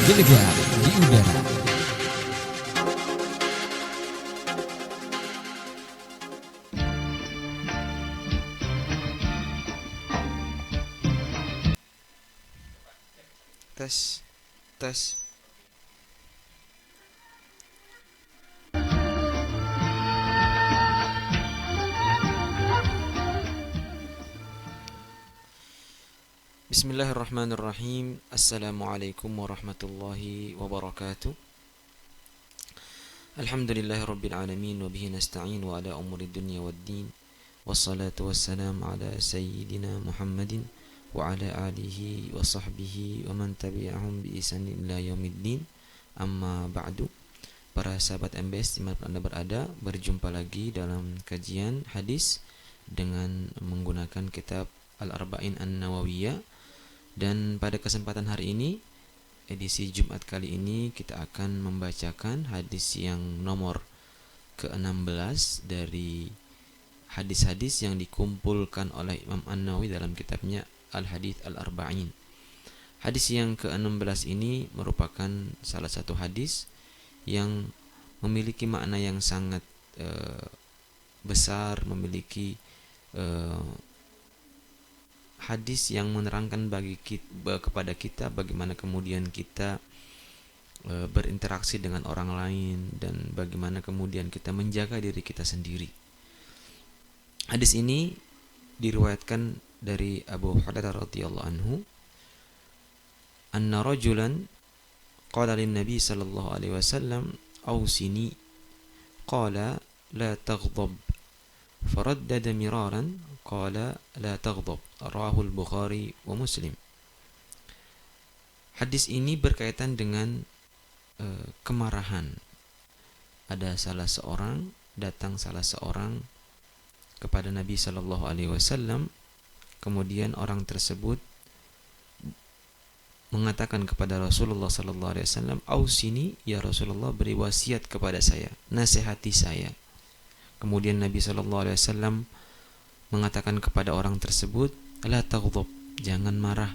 menggelegar di udara. Tes, tes. Bismillahirrahmanirrahim. Assalamualaikum warahmatullahi wabarakatuh. Alhamdulillahirabbil alamin wa bihi nasta'in wa ala umuri dunya waddin. Wassalatu wassalamu ala sayyidina Muhammadin wa ala alihi wa sahbihi wa man tabi'ahum bi ihsanin ila yaumiddin. Amma ba'du. Para sahabat MBS dimanapun Anda berada, berjumpa lagi dalam kajian hadis dengan menggunakan kitab Al-Arba'in An-Nawawiyah. Dan pada kesempatan hari ini, edisi Jumat kali ini, kita akan membacakan hadis yang nomor ke-16 dari hadis-hadis yang dikumpulkan oleh Imam An-Nawawi dalam kitabnya Al-Hadits Al-Arba'in. Hadis yang ke-16 ini merupakan salah satu hadis yang memiliki makna yang sangat besar, memiliki hadis yang menerangkan kepada kita bagaimana kemudian kita berinteraksi dengan orang lain dan bagaimana kemudian kita menjaga diri kita sendiri. Hadis ini diriwayatkan dari Abu Hurairah radhiyallahu anhu, anna rajulan qala lin nabi sallallahu alaihi wasallam awsini qala la taghdab faraddada miraran qala la taghdab rawahul Bukhari wa Muslim. Hadis ini berkaitan dengan kemarahan. Datang salah seorang kepada Nabi sallallahu alaihi wasallam, kemudian orang tersebut mengatakan kepada Rasulullah sallallahu alaihi wasallam, "Ausini ya Rasulullah, beri wasiat kepada saya, nasihati saya." Kemudian Nabi sallallahu alaihi wasallam mengatakan kepada orang tersebut, la taghdab, jangan marah.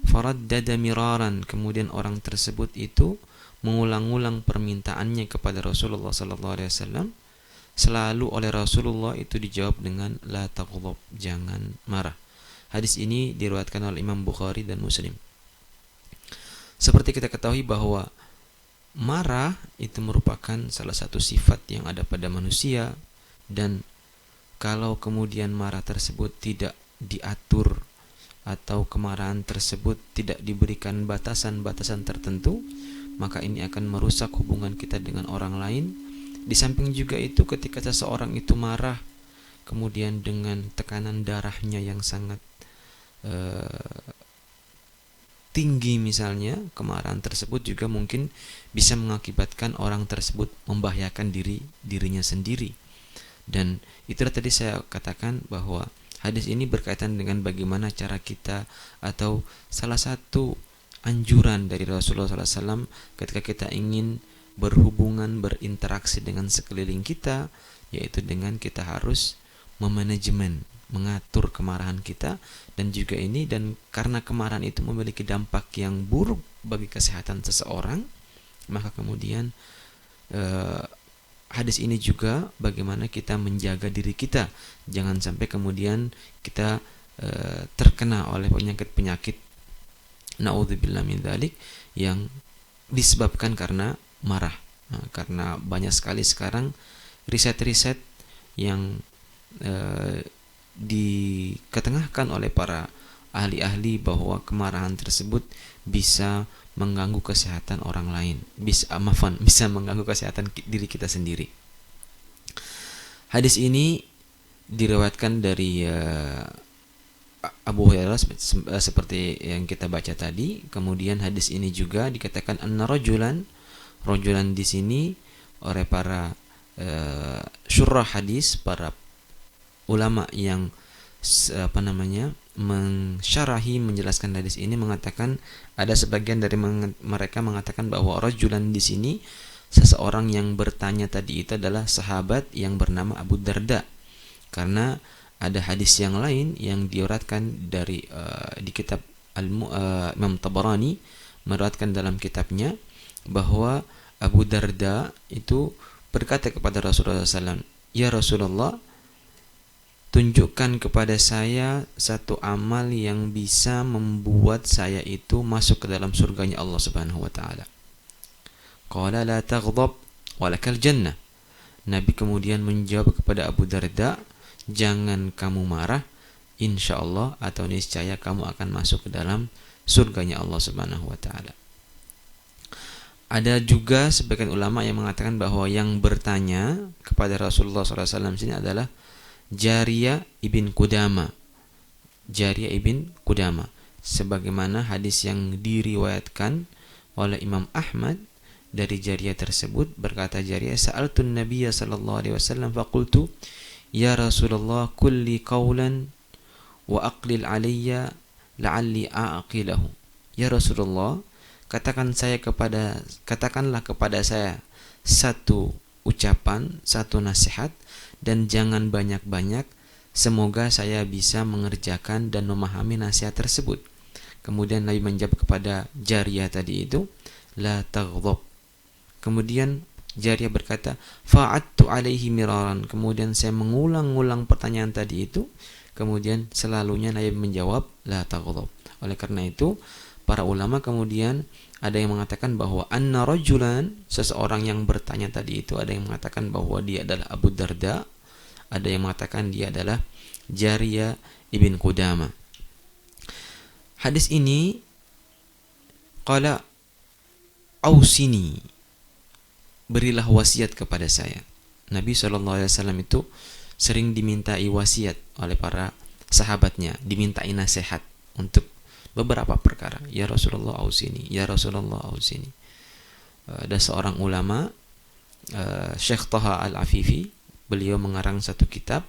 Faraddada miraran, kemudian orang tersebut itu mengulang-ulang permintaannya kepada Rasulullah sallallahu alaihi wasallam. Selalu oleh Rasulullah itu dijawab dengan la taghdab, jangan marah. Hadis ini diriwayatkan oleh Imam Bukhari dan Muslim. Seperti kita ketahui bahwa marah itu merupakan salah satu sifat yang ada pada manusia, dan kalau kemudian marah tersebut tidak diatur atau kemarahan tersebut tidak diberikan batasan-batasan tertentu, maka ini akan merusak hubungan kita dengan orang lain. Di samping juga itu, ketika seseorang itu marah, kemudian dengan tekanan darahnya yang sangat tinggi misalnya, kemarahan tersebut juga mungkin bisa mengakibatkan orang tersebut membahayakan dirinya sendiri. Dan itulah tadi saya katakan bahwa hadis ini berkaitan dengan bagaimana cara kita, atau salah satu anjuran dari Rasulullah SAW ketika kita ingin berhubungan, berinteraksi dengan sekeliling kita, yaitu dengan kita harus memanajemen, mengatur kemarahan kita. Dan juga ini, dan karena kemarahan itu memiliki dampak yang buruk bagi kesehatan seseorang, maka kemudian hadis ini juga bagaimana kita menjaga diri kita, jangan sampai kemudian kita terkena oleh penyakit-penyakit naudzubillah min dzalik yang disebabkan karena marah. Karena banyak sekali sekarang riset-riset yang diketengahkan oleh para ahli-ahli bahwa kemarahan tersebut bisa mengganggu kesehatan orang lain, bisa mengganggu kesehatan diri kita sendiri. Hadis ini diriwayatkan dari Abu Hurairah seperti yang kita baca tadi. Kemudian hadis ini juga dikatakan anna rajulan di sini oleh para syurah hadis, para ulama yang menjelaskan hadis ini, mengatakan, ada sebagian dari mereka mengatakan bahwa rajulan di sini seseorang yang bertanya tadi itu adalah sahabat yang bernama Abu Darda, karena ada hadis yang lain yang diriwayatkan dari di kitab Imam Tabarani meriwayatkan dalam kitabnya bahwa Abu Darda itu berkata kepada Rasulullah SAW, "Ya Rasulullah, tunjukkan kepada saya satu amal yang bisa membuat saya itu masuk ke dalam surganya Allah Subhanahu wa taala." Qala la taghdab walakal jannah. Nabi kemudian menjawab kepada Abu Darda, "Jangan kamu marah, insyaallah atau niscaya kamu akan masuk ke dalam surganya Allah Subhanahu wa taala." Ada juga sebagian ulama yang mengatakan bahwa yang bertanya kepada Rasulullah SAW sini adalah Jariyah ibn Qudama. Jariyah ibn Qudama, sebagaimana hadis yang diriwayatkan oleh Imam Ahmad dari Jariyah tersebut. Berkata Jariyah, "Sa'altun Nabiyya sallallahu alaihi wasallam faqultu ya Rasulullah kulli qawlan wa aqlil alayya la'alli a'qilahu." Ya Rasulullah, katakanlah kepada saya satu ucapan, satu nasihat, dan jangan banyak-banyak, semoga saya bisa mengerjakan dan memahami nasihat tersebut. Kemudian Nabi menjawab kepada Jariyah tadi itu, la taghdab. Kemudian Jariyah berkata, fa'adtu alaihi miraran. Kemudian saya mengulang-ulang pertanyaan tadi itu. Kemudian selalunya Nabi menjawab, la taghdab. Oleh karena itu, para ulama kemudian ada yang mengatakan bahwa anna rajulan, seseorang yang bertanya tadi itu, ada yang mengatakan bahwa dia adalah Abu Darda, ada yang mengatakan dia adalah Jariyah ibn Qudama. Hadis ini qala ausini, berilah wasiat kepada saya. Nabi SAW itu sering dimintai wasiat oleh para sahabatnya, dimintai nasihat untuk beberapa perkara. Ya Rasulullah ausini, ya Rasulullah ausini. Ada seorang ulama, Syekh Taha Al-Afifi, beliau mengarang satu kitab,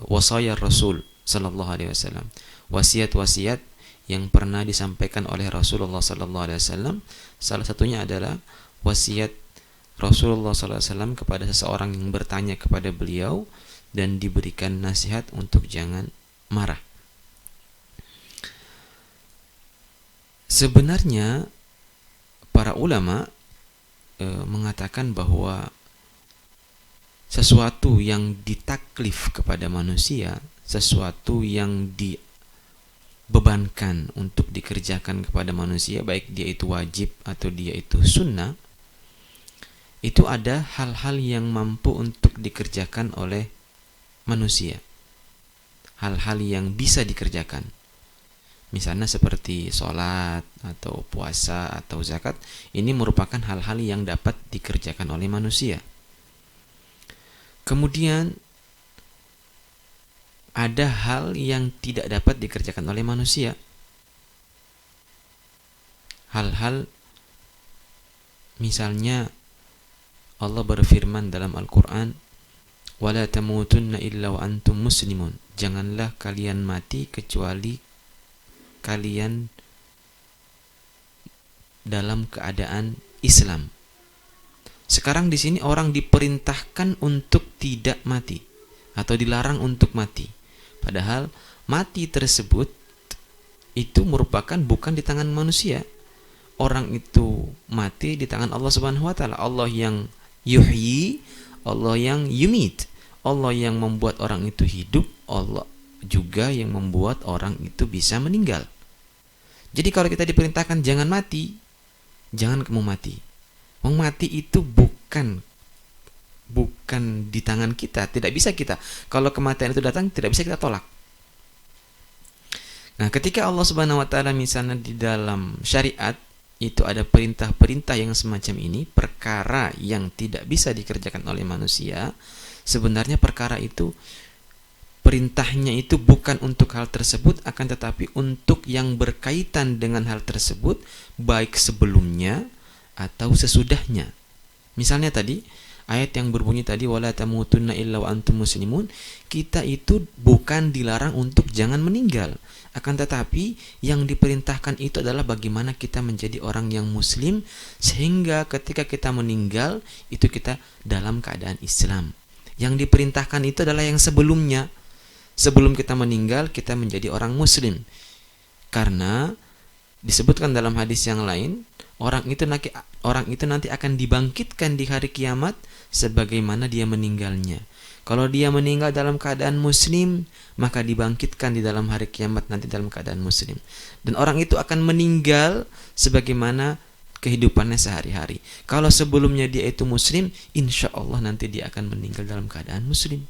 Wasaya Rasul sallallahu alaihi wasallam, wasiat-wasiat yang pernah disampaikan oleh Rasulullah sallallahu alaihi wasallam. Salah satunya adalah wasiat Rasulullah sallallahu alaihi wasallam kepada seseorang yang bertanya kepada beliau dan diberikan nasihat untuk jangan marah. Sebenarnya para ulama mengatakan bahwa sesuatu yang ditaklif kepada manusia, sesuatu yang dibebankan untuk dikerjakan kepada manusia, baik dia itu wajib atau dia itu sunnah, itu ada hal-hal yang mampu untuk dikerjakan oleh manusia, hal-hal yang bisa dikerjakan. Misalnya seperti sholat atau puasa atau zakat, ini merupakan hal-hal yang dapat dikerjakan oleh manusia. Kemudian ada hal yang tidak dapat dikerjakan oleh manusia. Hal-hal misalnya Allah berfirman dalam Al-Quran, وَلَا تَمُوتُنَّ إِلَّا وَأَنْتُمْ مُسْلِمُونَ. Janganlah kalian mati kecuali kalian dalam keadaan Islam. Sekarang di sini orang diperintahkan untuk tidak mati atau dilarang untuk mati. Padahal mati tersebut itu merupakan bukan di tangan manusia. Orang itu mati di tangan Allah Subhanahu wa taala. Allah yang yuhyi, Allah yang yumit. Allah yang membuat orang itu hidup, Allah juga yang membuat orang itu bisa meninggal. Jadi kalau kita diperintahkan jangan mati, jangan kamu mati. Mati itu bukan di tangan kita, tidak bisa kita. Kalau kematian itu datang, tidak bisa kita tolak. Nah, ketika Allah Subhanahu wa taala misalnya di dalam syariat itu ada perintah-perintah yang semacam ini, perkara yang tidak bisa dikerjakan oleh manusia, sebenarnya perkara itu perintahnya itu bukan untuk hal tersebut, akan tetapi untuk yang berkaitan dengan hal tersebut, baik sebelumnya atau sesudahnya. Misalnya tadi ayat yang berbunyi tadi, wala tamutunna illa wa antum muslimun, kita itu bukan dilarang untuk jangan meninggal, akan tetapi yang diperintahkan itu adalah bagaimana kita menjadi orang yang muslim, sehingga ketika kita meninggal itu kita dalam keadaan Islam. Yang diperintahkan itu adalah yang sebelumnya. Sebelum kita meninggal, kita menjadi orang muslim. Karena disebutkan dalam hadis yang lain, orang itu nanti akan dibangkitkan di hari kiamat sebagaimana dia meninggalnya. Kalau dia meninggal dalam keadaan muslim, maka dibangkitkan di dalam hari kiamat nanti dalam keadaan muslim. Dan orang itu akan meninggal sebagaimana kehidupannya sehari-hari. Kalau sebelumnya dia itu muslim, insya Allah nanti dia akan meninggal dalam keadaan muslim.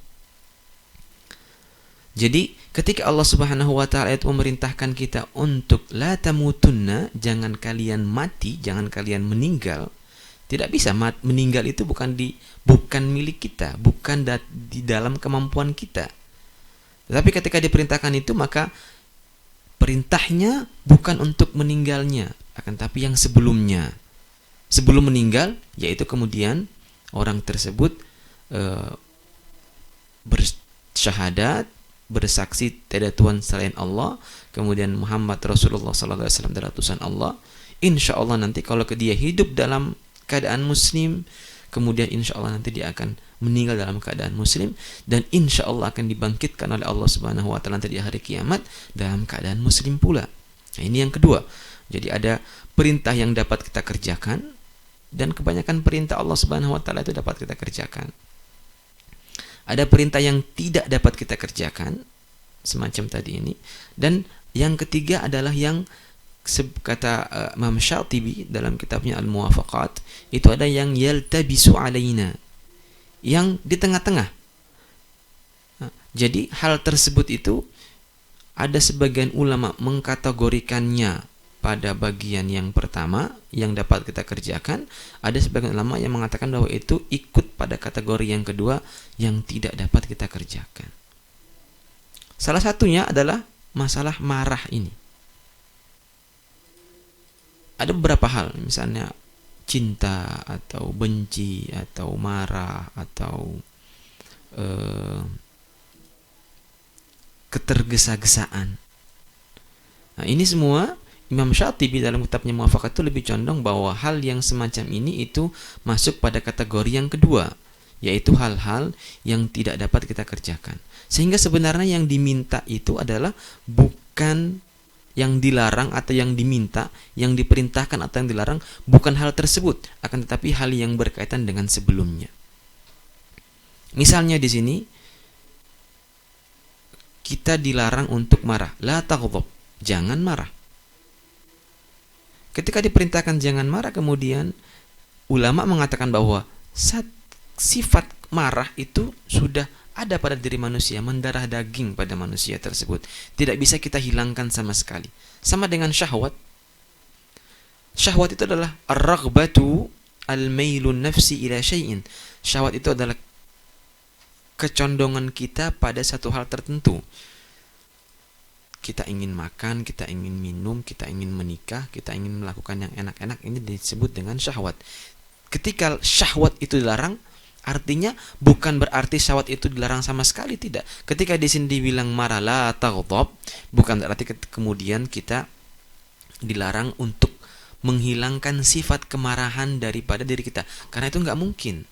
Jadi ketika Allah Subhanahu wa taala itu memerintahkan kita untuk la tamutunna, jangan kalian mati, jangan kalian meninggal. Tidak bisa, meninggal itu bukan milik kita, bukan di dalam kemampuan kita. Tetapi ketika diperintahkan itu, maka perintahnya bukan untuk meninggalnya, akan tapi yang sebelumnya. Sebelum meninggal, yaitu kemudian orang tersebut bersyahadat, bersaksi tiada Tuhan selain Allah, kemudian Muhammad Rasulullah sallallahu alaihi wasallam adalah utusan Allah. Insya Allah nanti kalau dia hidup dalam keadaan muslim, kemudian insya Allah nanti dia akan meninggal dalam keadaan muslim, dan insya Allah akan dibangkitkan oleh Allah Subhanahu wa taala nanti di hari kiamat dalam keadaan muslim pula. Nah, ini yang kedua. Jadi ada perintah yang dapat kita kerjakan, dan kebanyakan perintah Allah Subhanahu wa taala itu dapat kita kerjakan. Ada perintah yang tidak dapat kita kerjakan, semacam tadi ini. Dan yang ketiga adalah yang kata Imam Syatibi dalam kitabnya Al-Muwafaqat, itu ada yang yaltabisu alaina, yang di tengah-tengah. Nah, jadi hal tersebut itu ada sebagian ulama mengkategorikannya pada bagian yang pertama yang dapat kita kerjakan, ada sebagian ulama yang mengatakan bahwa itu ikut pada kategori yang kedua yang tidak dapat kita kerjakan. Salah satunya adalah masalah marah ini. Ada beberapa hal, misalnya cinta atau benci atau marah atau ketergesa-gesaan. Nah, ini semua Imam Syatibi dalam kitabnya Muwafaqat itu lebih condong bahwa hal yang semacam ini itu masuk pada kategori yang kedua, yaitu hal-hal yang tidak dapat kita kerjakan. Sehingga sebenarnya yang diminta itu adalah bukan yang dilarang atau yang diminta, yang diperintahkan atau yang dilarang bukan hal tersebut, akan tetapi hal yang berkaitan dengan sebelumnya. Misalnya di sini kita dilarang untuk marah, la taghdab, jangan marah. Ketika diperintahkan jangan marah, kemudian ulama mengatakan bahwa sifat marah itu sudah ada pada diri manusia, mendarah daging pada manusia tersebut. Tidak bisa kita hilangkan sama sekali. Sama dengan syahwat. Syahwat itu adalah ar-raghbatu al-mailun nafsi ila syai'in. Syahwat itu adalah kecondongan kita pada satu hal tertentu. Kita ingin makan, kita ingin minum, kita ingin menikah, kita ingin melakukan yang enak-enak, ini disebut dengan syahwat. Ketika syahwat itu dilarang, artinya bukan berarti syahwat itu dilarang sama sekali, tidak. Ketika di sini dibilang marah la taghdab, bukan berarti kemudian kita dilarang untuk menghilangkan sifat kemarahan daripada diri kita, karena itu nggak mungkin.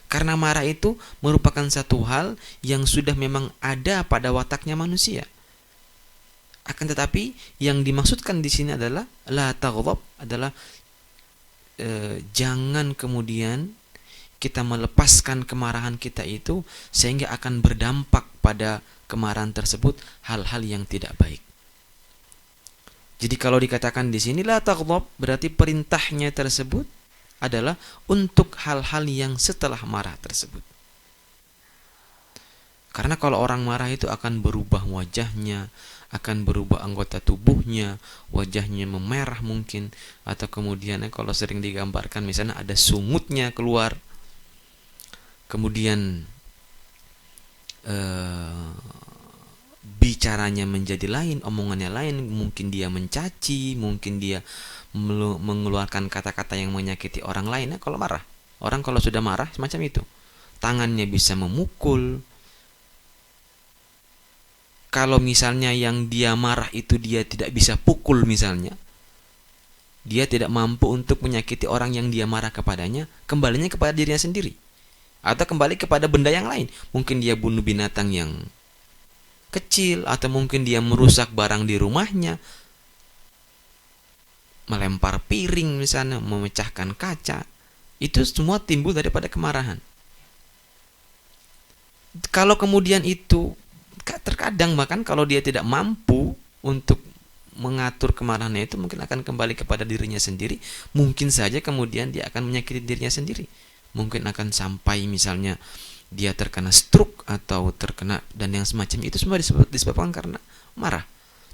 Karena marah itu merupakan satu hal yang sudah memang ada pada wataknya manusia. Akan tetapi yang dimaksudkan di sini adalah la taghdab adalah jangan kemudian kita melepaskan kemarahan kita itu sehingga akan berdampak pada kemarahan tersebut hal-hal yang tidak baik. Jadi kalau dikatakan di sini la taghdab, berarti perintahnya tersebut adalah untuk hal-hal yang setelah marah tersebut. Karena kalau orang marah itu akan berubah wajahnya, akan berubah anggota tubuhnya, wajahnya memerah mungkin, atau kemudian kalau sering digambarkan misalnya ada sungutnya keluar. Kemudian bicaranya menjadi lain, omongannya lain, mungkin dia mencaci, mungkin dia mengeluarkan kata-kata yang menyakiti orang lain. Kalau marah, orang kalau sudah marah semacam itu, tangannya bisa memukul. Kalau misalnya yang dia marah itu dia tidak bisa pukul misalnya, dia tidak mampu untuk menyakiti orang yang dia marah kepadanya, kembalinya kepada dirinya sendiri. Atau kembali kepada benda yang lain. Mungkin dia bunuh binatang yang kecil, atau mungkin dia merusak barang di rumahnya. melempar piring misalnya, memecahkan kaca, itu semua timbul daripada kemarahan. Kalau kemudian itu terkadang bahkan kalau dia tidak mampu untuk mengatur kemarahannya, itu mungkin akan kembali kepada dirinya sendiri. Mungkin saja kemudian dia akan menyakiti dirinya sendiri. Mungkin akan sampai misalnya dia terkena stroke atau terkena dan yang semacam itu, semua disebabkan karena marah.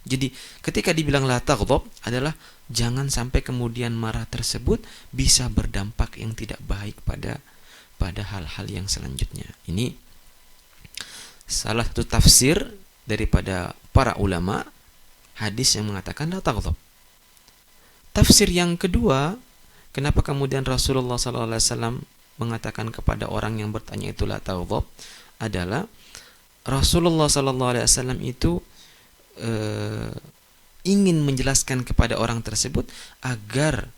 Jadi ketika dibilang la taghdab adalah jangan sampai kemudian marah tersebut bisa berdampak yang tidak baik pada hal-hal yang selanjutnya. Ini salah satu tafsir daripada para ulama hadis yang mengatakan la taghdab. Tafsir yang kedua, kenapa kemudian Rasulullah SAW mengatakan kepada orang yang bertanya itu la taghdab, adalah Rasulullah SAW itu ingin menjelaskan kepada orang tersebut agar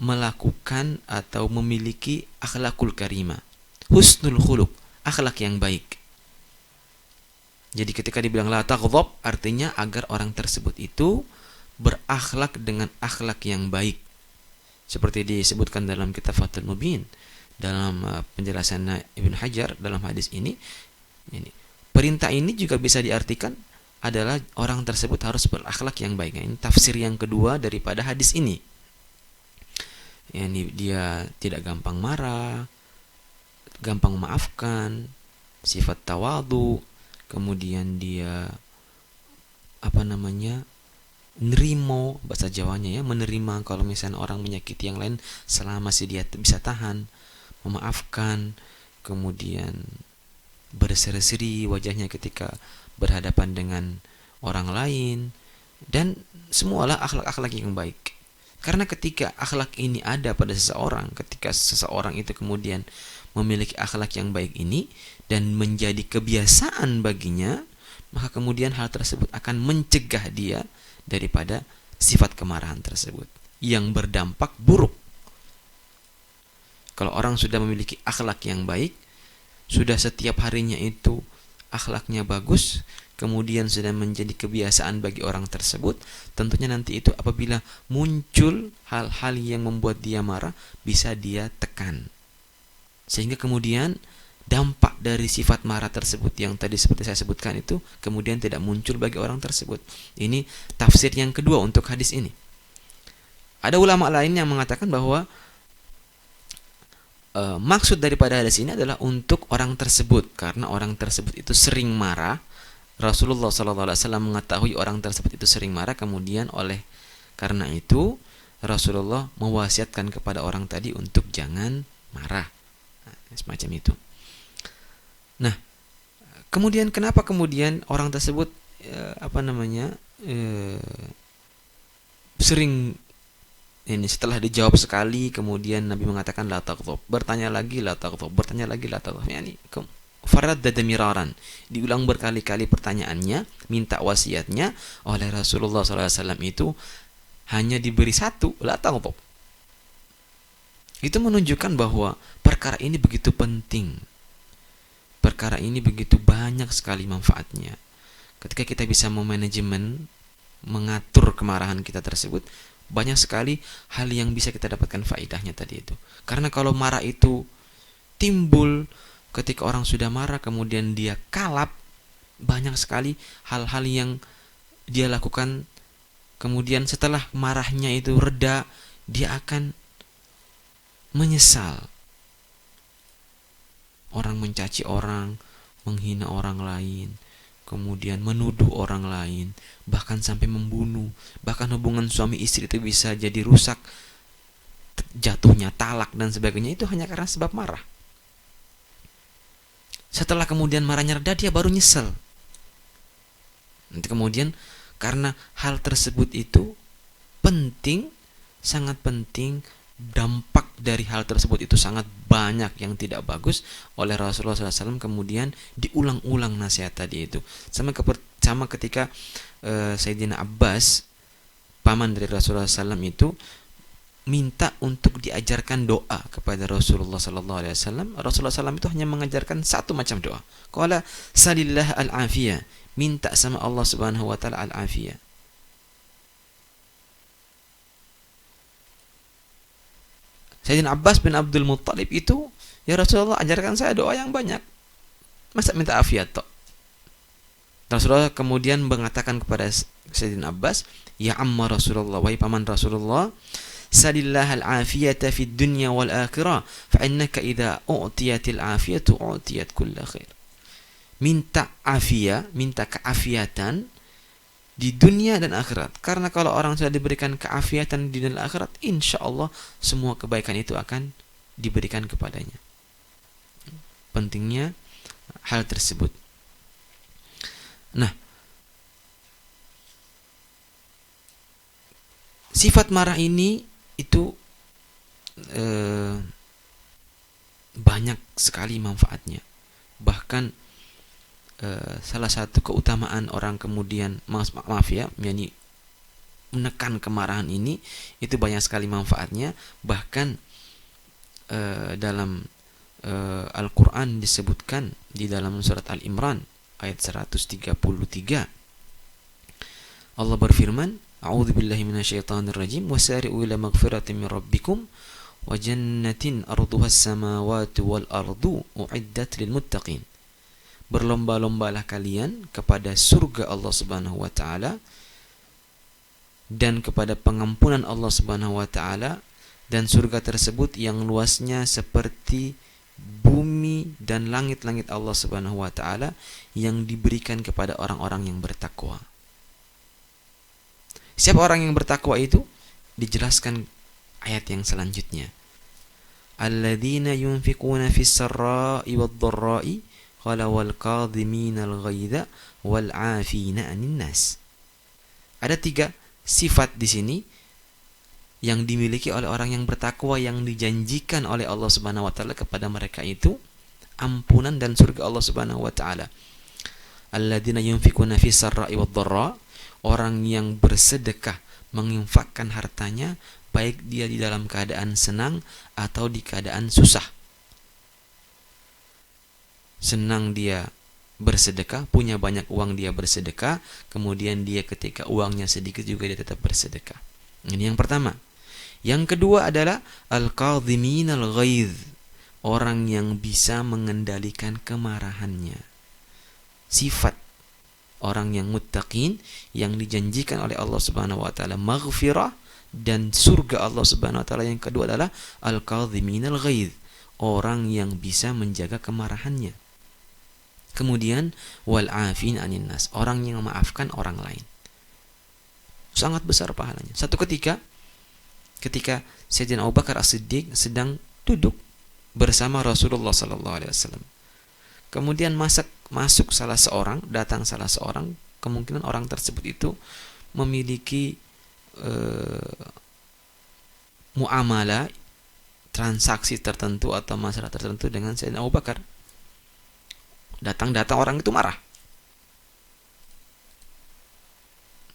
melakukan atau memiliki akhlakul karimah, husnul khuluq, akhlak yang baik. Jadi ketika dibilang la taghdab, artinya agar orang tersebut itu berakhlak dengan akhlak yang baik. Seperti disebutkan dalam kitab Fathul Mubin, dalam penjelasan Ibn Hajar dalam hadis ini, perintah ini juga bisa diartikan adalah orang tersebut harus berakhlak yang baik. Ini tafsir yang kedua daripada hadis ini. Dia tidak gampang marah, gampang memaafkan, sifat tawadu, kemudian dia nerimo, bahasa Jawanya ya, menerima kalau misalnya orang menyakiti yang lain selama dia bisa tahan, memaafkan, kemudian berseri-seri wajahnya ketika berhadapan dengan orang lain, dan semualah akhlak-akhlak yang baik. Karena ketika akhlak ini ada pada seseorang, ketika seseorang itu kemudian memiliki akhlak yang baik ini dan menjadi kebiasaan baginya, maka kemudian hal tersebut akan mencegah dia daripada sifat kemarahan tersebut yang berdampak buruk. Kalau orang sudah memiliki akhlak yang baik, sudah setiap harinya itu akhlaknya bagus, kemudian sudah menjadi kebiasaan bagi orang tersebut, tentunya nanti itu apabila muncul hal-hal yang membuat dia marah, bisa dia tekan. Sehingga kemudian dampak dari sifat marah tersebut yang tadi seperti saya sebutkan itu kemudian tidak muncul bagi orang tersebut. Ini tafsir yang kedua untuk hadis ini. Ada ulama lain yang mengatakan bahwa maksud daripada hadis ini adalah untuk orang tersebut, karena orang tersebut itu sering marah. Rasulullah SAW mengetahui orang tersebut itu sering marah, kemudian oleh karena itu Rasulullah mewasiatkan kepada orang tadi untuk jangan marah. Semacam itu. Nah, kemudian kenapa kemudian orang tersebut sering ini, setelah dijawab sekali kemudian Nabi mengatakan la taghdab, bertanya lagi la taghdab, bertanya lagi la taghdab. Faraddada miraran, diulang berkali-kali pertanyaannya, minta wasiatnya oleh Rasulullah SAW itu hanya diberi satu, la taghdab. Itu menunjukkan bahwa perkara ini begitu penting. Perkara ini begitu banyak sekali manfaatnya. Ketika kita bisa memanajemen, mengatur kemarahan kita tersebut, banyak sekali hal yang bisa kita dapatkan faedahnya tadi itu. Karena kalau marah itu timbul ketika orang sudah marah kemudian dia kalap, banyak sekali hal-hal yang dia lakukan, kemudian setelah marahnya itu reda, dia akan menyesal. Orang mencaci orang, menghina orang lain, kemudian menuduh orang lain, bahkan sampai membunuh. Bahkan hubungan suami istri itu bisa jadi rusak, jatuhnya talak dan sebagainya, itu hanya karena sebab marah. Setelah kemudian marahnya reda, dia baru nyesel. Nanti kemudian karena hal tersebut itu penting, sangat penting, dampak dari hal tersebut itu sangat banyak yang tidak bagus, oleh Rasulullah SAW kemudian diulang-ulang nasihat tadi itu. Sama ketika Sayyidina Abbas, paman dari Rasulullah SAW itu minta untuk diajarkan doa kepada Rasulullah SAW. Rasulullah SAW itu hanya mengajarkan satu macam doa. Qala salillah al-afiyah, minta sama Allah Subhanahu wa taala al-afiyah. Sayyidina Abbas bin Abdul Muttalib itu, ya Rasulullah ajarkan saya doa yang banyak, masa minta afiat toh. Rasulullah kemudian mengatakan kepada Sayyidina Abbas, ya amma Rasulullah, wahai paman Rasulullah, salillah al-afiyata fid dunya wal akhirah, fa innaka idza u'tiyatil afiyatu u'tiyat kulla khair. Minta afiyah, minta keafiatan di dunia dan akhirat. Karena kalau orang sudah diberikan keafiatan di dunia dan akhirat, insya Allah semua kebaikan itu akan diberikan kepadanya. Pentingnya hal tersebut. Nah, sifat marah ini itu banyak sekali manfaatnya. Bahkan salah satu keutamaan orang kemudian yakni menekan kemarahan ini, itu banyak sekali manfaatnya. Bahkan dalam Al-Quran disebutkan di dalam surat Al-Imran ayat 133, Allah berfirman, a'udzubillahi minasyaitonirrajim, wasari'u ila maghfiratin min rabbikum wa jannatin arduhas samawati wal ardu uiddat lil muttaqin. Berlomba-lombalah kalian kepada surga Allah Subhanahu wa taala dan kepada pengampunan Allah Subhanahu wa taala, dan surga tersebut yang luasnya seperti bumi dan langit-langit Allah Subhanahu wa taala yang diberikan kepada orang-orang yang bertakwa. Siapa orang yang bertakwa itu? Dijelaskan ayat yang selanjutnya. Alladzina yunfiquna fis sarra'i wad-dharra'i wal kadhiminal ghaidha wal 'afina 'anil nas. Ada 3 sifat di sini yang dimiliki oleh orang yang bertakwa, yang dijanjikan oleh Allah Subhanahu wa taala kepada mereka itu ampunan dan surga Allah Subhanahu wa taala. Alladzina yunfiquna fis sarra'i wad-dharra, orang yang bersedekah, menginfakkan hartanya baik dia di dalam keadaan senang atau di keadaan susah. Senang dia bersedekah, punya banyak uang dia bersedekah, kemudian dia ketika uangnya sedikit juga dia tetap bersedekah. Ini yang pertama. Yang kedua adalah al-kadhiminal ghaidh, orang yang bisa mengendalikan kemarahannya. Sifat orang yang muttaqin yang dijanjikan oleh Allah Subhanahu wa taala maghfirah dan surga Allah Subhanahu wa taala. Yang kedua adalah al-kadhiminal ghaidh, orang yang bisa menjaga kemarahannya. Kemudian wal 'afin 'anil nas, orang yang memaafkan orang lain. Sangat besar pahalanya. Satu ketika Sayyidina Abu Bakar As-Siddiq sedang duduk bersama Rasulullah sallallahu alaihi wasallam. Kemudian datang salah seorang, kemungkinan orang tersebut itu memiliki muamalah, transaksi tertentu atau masalah tertentu dengan Sayyidina Abu Bakar. Datang orang itu marah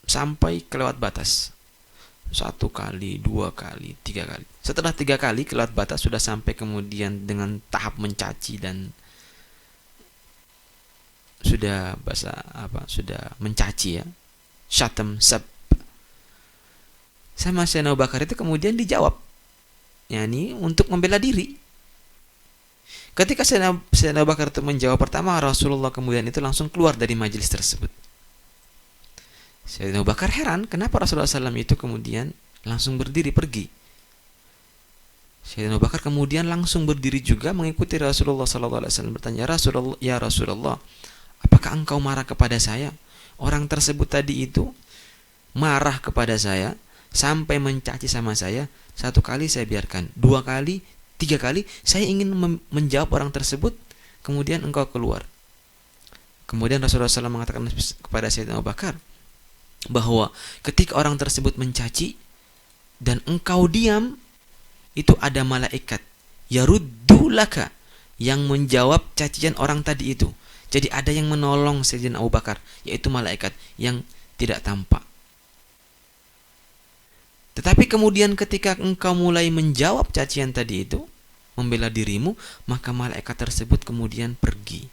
sampai kelewat batas. 1 kali, 2 kali, 3 kali. Setelah 3 kali kelewat batas, sudah sampai kemudian dengan tahap mencaci dan sudah sudah mencaci ya, syatam sab. Sama Sayyidina Abu Bakar itu kemudian dijawab, yakni untuk membela diri. Ketika Sayyidina Abu Bakar itu menjawab pertama, Rasulullah kemudian itu langsung keluar dari majelis tersebut. Sayyidina Abu Bakar heran, kenapa Rasulullah SAW itu kemudian langsung berdiri pergi. Sayyidina Abu Bakar kemudian langsung berdiri juga mengikuti Rasulullah SAW, bertanya, ya Rasulullah, apakah engkau marah kepada saya? Orang tersebut tadi itu marah kepada saya sampai mencaci sama saya. 1 kali saya biarkan, 2 kali, 3 kali saya ingin menjawab orang tersebut, kemudian engkau keluar. Kemudian Rasulullah SAW mengatakan kepada Sayyidina Abu Bakar bahwa ketika orang tersebut mencaci dan engkau diam, itu ada malaikat yaruddu laka yang menjawab cacian orang tadi itu. Jadi ada yang menolong Sayyidina Abu Bakar, yaitu malaikat yang tidak tampak. Tetapi kemudian ketika engkau mulai menjawab cacian tadi itu, membela dirimu, maka malaikat tersebut kemudian pergi.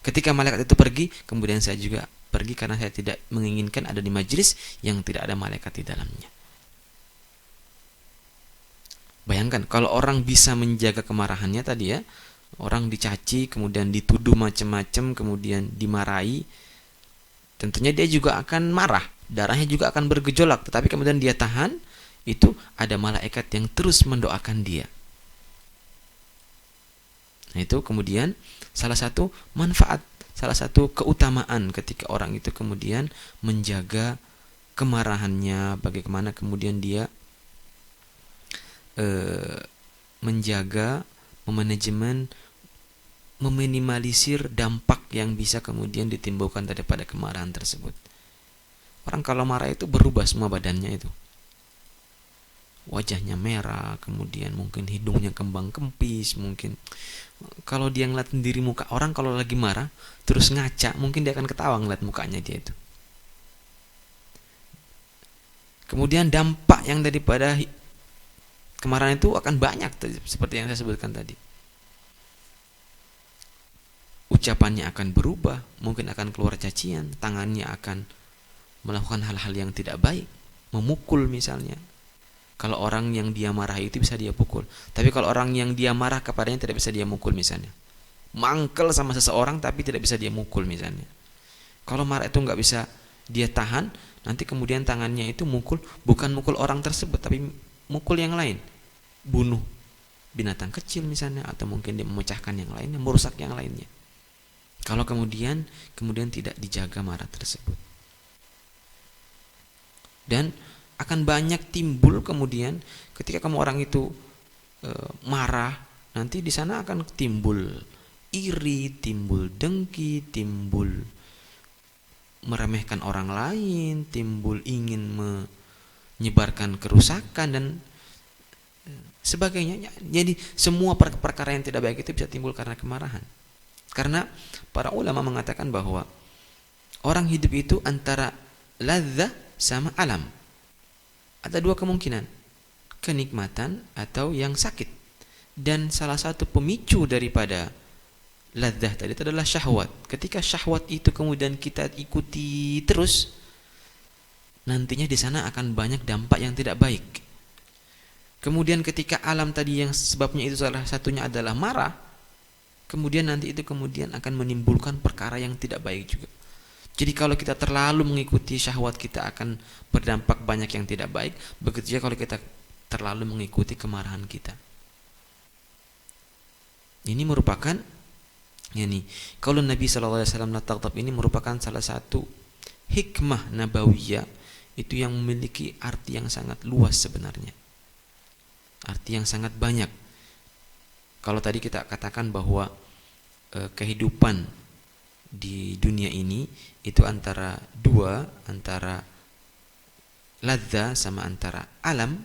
Ketika malaikat itu pergi, kemudian saya juga pergi karena saya tidak menginginkan ada di majelis yang tidak ada malaikat di dalamnya. Bayangkan kalau orang bisa menjaga kemarahannya tadi ya, orang dicaci, kemudian dituduh macam-macam, kemudian dimarahi, tentunya dia juga akan marah, darahnya juga akan bergejolak, tetapi kemudian dia tahan, itu ada malaikat yang terus mendoakan dia. Nah, itu kemudian salah satu manfaat, salah satu keutamaan ketika orang itu kemudian menjaga kemarahannya, bagaimana kemudian dia menjaga, memanajemen, meminimalisir dampak yang bisa kemudian ditimbulkan daripada kemarahan tersebut. Orang kalau marah itu berubah semua badannya itu. Wajahnya merah, kemudian mungkin hidungnya kembang kempis, mungkin kalau dia ngeliat sendiri muka orang kalau lagi marah terus ngaca, mungkin dia akan ketawa ngeliat mukanya dia itu. Kemudian dampak yang daripada kemarahan itu akan banyak, seperti yang saya sebutkan tadi. Ucapannya akan berubah, mungkin akan keluar cacian, tangannya akan melakukan hal-hal yang tidak baik, memukul misalnya. Kalau orang yang dia marah itu bisa dia pukul, tapi kalau orang yang dia marah kepadanya tidak bisa dia mukul misalnya. Mangkel sama seseorang tapi tidak bisa dia mukul misalnya. Kalau marah itu nggak bisa dia tahan, nanti kemudian tangannya itu mukul, bukan mukul orang tersebut tapi mukul yang lain, bunuh binatang kecil misalnya, atau mungkin dia memecahkan yang lainnya, merusak yang lainnya. Kalau kemudian tidak dijaga marah tersebut, dan akan banyak timbul kemudian ketika kamu orang itu marah, nanti di sana akan timbul iri, timbul dengki, timbul meremehkan orang lain, timbul ingin menyebarkan kerusakan dan sebagainya. Jadi semua perkara yang tidak baik itu bisa timbul karena kemarahan. Karena para ulama mengatakan bahwa orang hidup itu antara ladzah sama alam. Ada dua kemungkinan, kenikmatan atau yang sakit. Dan salah satu pemicu daripada ladzah tadi itu adalah syahwat. Ketika syahwat itu kemudian kita ikuti terus, nantinya di sana akan banyak dampak yang tidak baik. Kemudian ketika alam tadi yang sebabnya itu salah satunya adalah marah, kemudian nanti itu kemudian akan menimbulkan perkara yang tidak baik juga. Jadi kalau kita terlalu mengikuti syahwat, kita akan berdampak banyak yang tidak baik. Begitu juga kalau kita terlalu mengikuti kemarahan kita. Ini merupakan kalau Nabi SAW la taghdab ini merupakan salah satu hikmah nabawiyah itu yang memiliki arti yang sangat luas sebenarnya. Arti yang sangat banyak. Kalau tadi kita katakan bahwa kehidupan di dunia ini itu antara ladzah sama antara alam,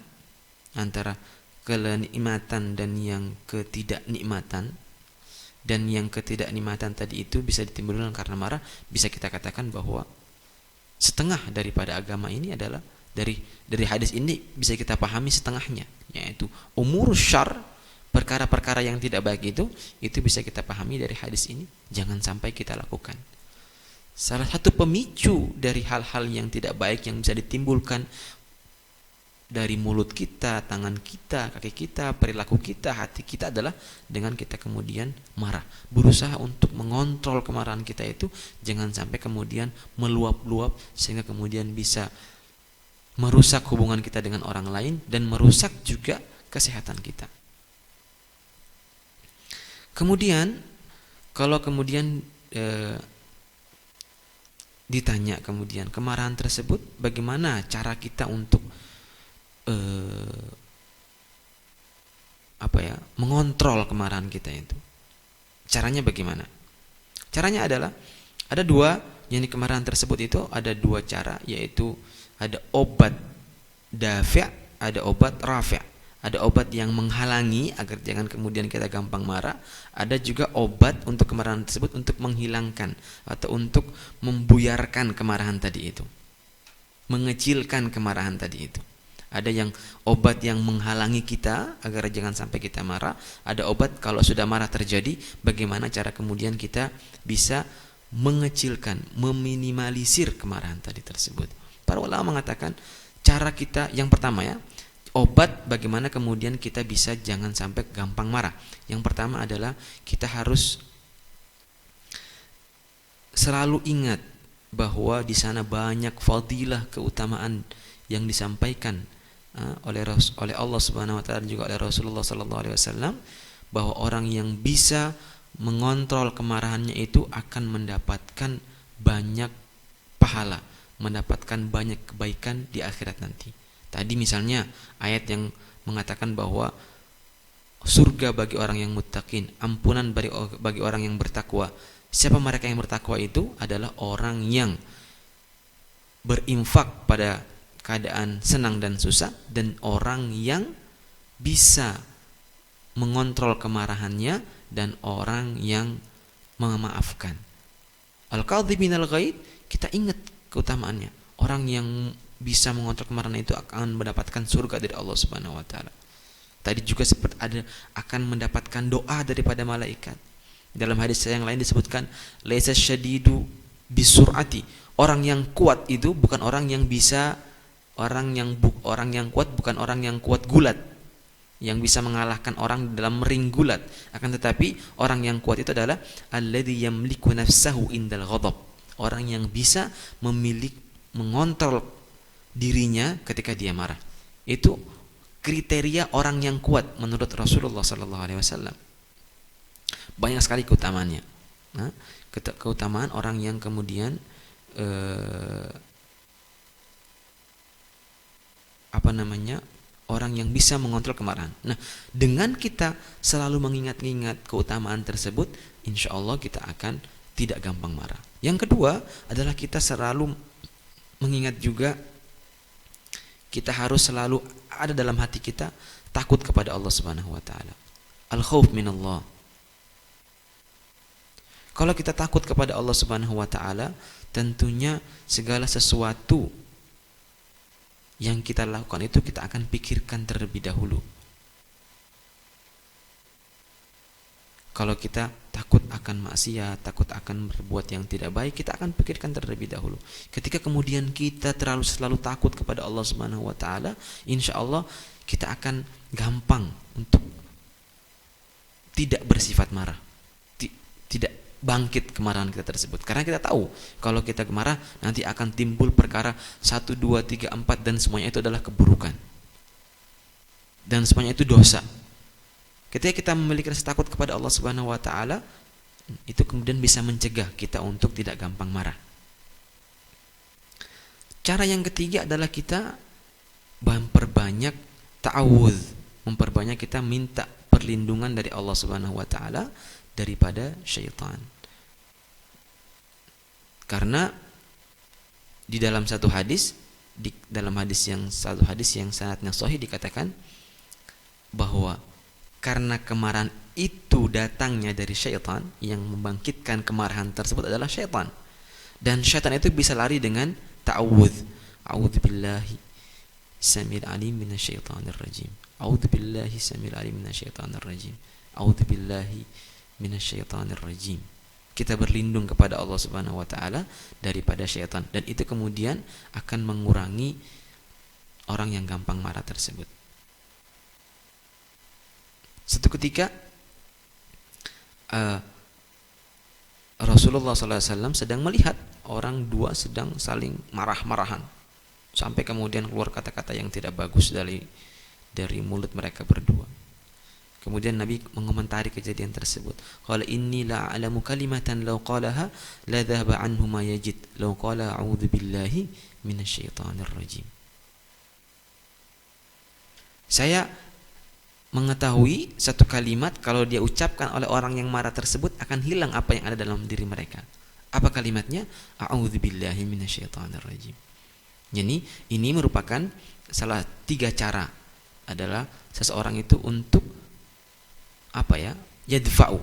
antara kenikmatan dan yang ketidaknikmatan. Dan yang ketidaknikmatan tadi itu bisa ditimbulkan karena marah. Bisa kita katakan bahwa setengah daripada agama ini adalah dari hadis ini bisa kita pahami setengahnya, yaitu umur syarr, perkara-perkara yang tidak baik itu bisa kita pahami dari hadis ini, jangan sampai kita lakukan. Salah satu pemicu dari hal-hal yang tidak baik yang bisa ditimbulkan dari mulut kita, tangan kita, kaki kita, perilaku kita, hati kita adalah dengan kita kemudian marah. Berusaha untuk mengontrol kemarahan kita itu jangan sampai kemudian meluap-luap sehingga kemudian bisa merusak hubungan kita dengan orang lain dan merusak juga kesehatan kita. Kemudian kalau kemudian ditanya kemudian kemarahan tersebut bagaimana cara kita untuk mengontrol kemarahan kita itu. Caranya bagaimana? Caranya adalah ada dua, yang kemarahan tersebut itu ada dua cara, yaitu ada obat dafi', ada obat rafi'. Ada obat yang menghalangi agar jangan kemudian kita gampang marah. Ada juga obat untuk kemarahan tersebut untuk menghilangkan atau untuk membuyarkan kemarahan tadi itu, mengecilkan kemarahan tadi itu. Ada yang obat yang menghalangi kita agar jangan sampai kita marah. Ada obat kalau sudah marah terjadi, bagaimana cara kemudian kita bisa mengecilkan, meminimalisir kemarahan tadi tersebut. Para ulama mengatakan cara kita yang pertama obat bagaimana kemudian kita bisa jangan sampai gampang marah. Yang pertama adalah kita harus selalu ingat bahwa di sana banyak fadilah, keutamaan yang disampaikan oleh Allah Subhanahu wa taala dan juga oleh Rasulullah sallallahu alaihi wasallam, bahwa orang yang bisa mengontrol kemarahannya itu akan mendapatkan banyak pahala, mendapatkan banyak kebaikan di akhirat nanti. Tadi misalnya ayat yang mengatakan bahwa surga bagi orang yang muttaqin, ampunan bagi orang yang bertakwa. Siapa mereka yang bertakwa itu? Adalah orang yang berinfak pada keadaan senang dan susah, dan orang yang bisa mengontrol kemarahannya, dan orang yang memaafkan. Al-kadhiminal ghaid, kita ingat keutamaannya. Orang yang bisa mengontrol kemarahan itu akan mendapatkan surga dari Allah Subhanahu wa taala. Tadi juga seperti ada akan mendapatkan doa daripada malaikat. Dalam hadis yang lain disebutkan laisa syadidu bisur'ati. Orang yang kuat itu bukan orang yang bisa orang yang kuat bukan orang yang kuat gulat, yang bisa mengalahkan orang dalam ring gulat. Akan tetapi orang yang kuat itu adalah alladzi yamliku nafsahu indal ghadab. Orang yang bisa mengontrol dirinya ketika dia marah. Itu kriteria orang yang kuat menurut Rasulullah sallallahu alaihi wasallam. Banyak sekali keutamaannya. Nah, keutamaan orang yang kemudian orang yang bisa mengontrol kemarahan. Nah, dengan kita selalu mengingat-ingat keutamaan tersebut, insya Allah kita akan tidak gampang marah. Yang kedua adalah kita selalu mengingat juga, kita harus selalu ada dalam hati kita takut kepada Allah Subhanahu wa taala. Al-khauf minallah. Kalau kita takut kepada Allah Subhanahu wa taala, tentunya segala sesuatu yang kita lakukan itu kita akan pikirkan terlebih dahulu. Kalau kita takut akan maksiat, takut akan berbuat yang tidak baik, kita akan pikirkan terlebih dahulu. Ketika kemudian kita selalu takut kepada Allah Subhanahu wa taala, insyaallah kita akan gampang untuk tidak bersifat marah. Tidak bangkit kemarahan kita tersebut. Karena kita tahu kalau kita marah nanti akan timbul perkara 1, 2, 3, 4 dan semuanya itu adalah keburukan. Dan semuanya itu dosa. Ketika kita memiliki rasa takut kepada Allah Subhanahu wa taala, itu kemudian bisa mencegah kita untuk tidak gampang marah. Cara yang ketiga adalah kita memperbanyak ta'awudz, memperbanyak kita minta perlindungan dari Allah Subhanahu wa taala daripada syaitan. Karena di dalam satu hadis yang sanadnya sahih dikatakan bahwa karena kemarahan itu datangnya dari syaitan, yang membangkitkan kemarahan tersebut adalah syaitan. Dan syaitan itu bisa lari dengan ta'awudz. A'udzubillahi samil alim minasyaitonir rajim. A'udzubillahi samil alim minasyaitonir rajim. A'udzubillahi minasyaitonir rajim. Kita berlindung kepada Allah Subhanahu wa taala daripada syaitan, dan itu kemudian akan mengurangi orang yang gampang marah tersebut. Suatu ketika Rasulullah SAW sedang melihat orang dua sedang saling marah-marahan, sampai kemudian keluar kata-kata yang tidak bagus dari mulut mereka berdua. Kemudian Nabi mengomentari kejadian tersebut. Qala inni la'alamu kalimatan law qalaha la dhahaba anhu ma yajid law qala a'udzu billahi minasyaitonir rajim. Saya mengetahui satu kalimat kalau dia ucapkan oleh orang yang marah tersebut akan hilang apa yang ada dalam diri mereka. Apa kalimatnya? A'udzu billahi minasyaitonir rajim. Jadi ini merupakan salah 3 cara adalah seseorang itu untuk yadfa'u,